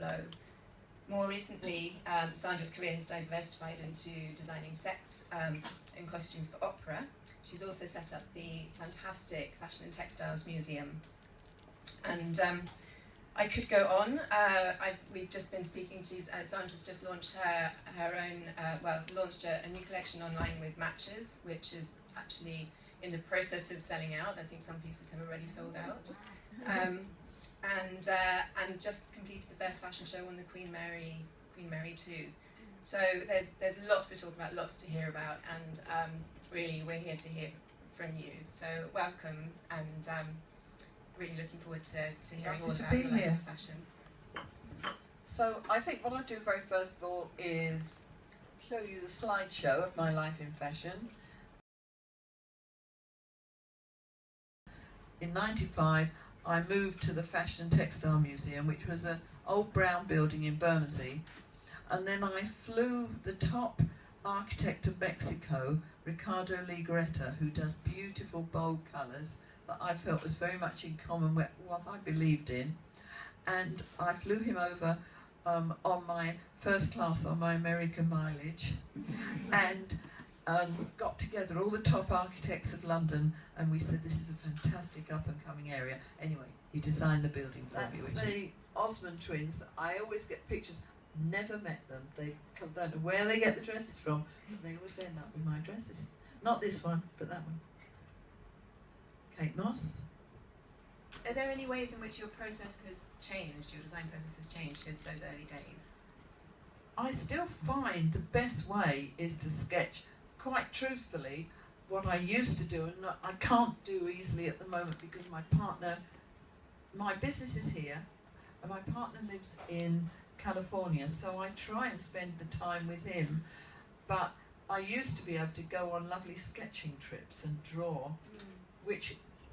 blow. More recently, Zandra's career has diversified into designing sets and costumes for opera. She's also set up the fantastic Fashion and Textiles Museum. And I could go on. We've just been speaking to Zandra's just launched her own, launched a new collection online with matches, which is actually in the process of selling out. I think some pieces have already sold out. And just completed the first fashion show on the Queen Mary 2. So there's lots to talk about, lots to hear about, and really we're here to hear from you. So welcome, and really looking forward to hearing all about your life in fashion. So I think what I'll do very first of all is show you the slideshow of my life in fashion. In '95, I moved to the Fashion and Textile Museum, which was an old brown building in Bermondsey, and then I flew the top architect of Mexico, Ricardo Legarreta, who does beautiful bold colours that I felt was very much in common with what I believed in, and I flew him over on my first class on my American mileage, and got together all the top architects of London, and we said this is a fantastic up-and-coming area. Anyway, he designed the building for me. That's the Osmond twins. That I always get pictures. Never met them. They don't know where they get the dresses from, but they always end up with my dresses. Not this one, but that one. Kate Moss. Are there any ways in which your process has changed, your design process has changed since those early days? I still find the best way is to sketch. Quite truthfully, what I used to do, and I can't do easily at the moment because my business is here, and my partner lives in California, so I try and spend the time with him. But I used to be able to go on lovely sketching trips and draw,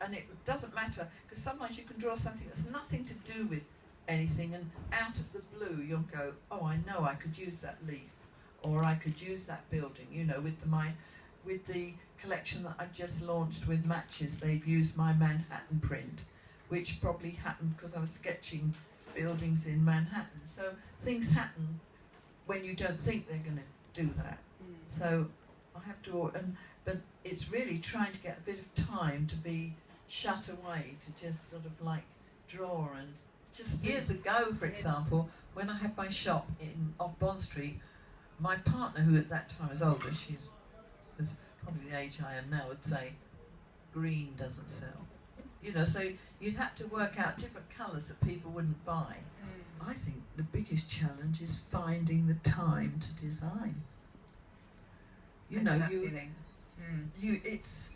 and it doesn't matter, because sometimes you can draw something that's nothing to do with anything, and out of the blue you'll go, oh, I know I could use that leaf, or I could use that building, you know, with the collection that I've just launched with matches. They've used my Manhattan print, which probably happened because I was sketching buildings in Manhattan. So things happen when you don't think they're going to do that. So I have to, but it's really trying to get a bit of time to be shut away, to just sort of like draw. And just years ago, for example, when I had my shop off Bond Street, my partner, who at that time was older, she was probably the age I am now, would say, green doesn't sell. You know, so you'd have to work out different colours that people wouldn't buy. I think the biggest challenge is finding the time to design. You know, it's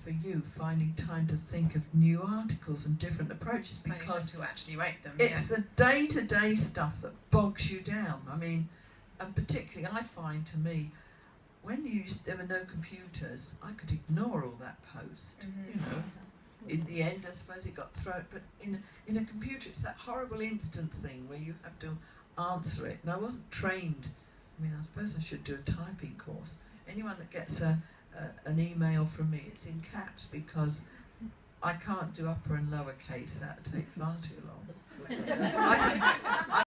for you finding time to think of new articles and different approaches, because to actually write them. It's the day-to-day stuff that bogs you down. I mean, and particularly I find, to me, when there were no computers, I could ignore all that post. You know, in the end, I suppose it got thrown. But in a computer, it's that horrible instant thing where you have to answer it. And I wasn't trained. I mean, I suppose I should do a typing course. Anyone that gets an email from me, it's in caps, because I can't do upper and lower case. That would take far too long.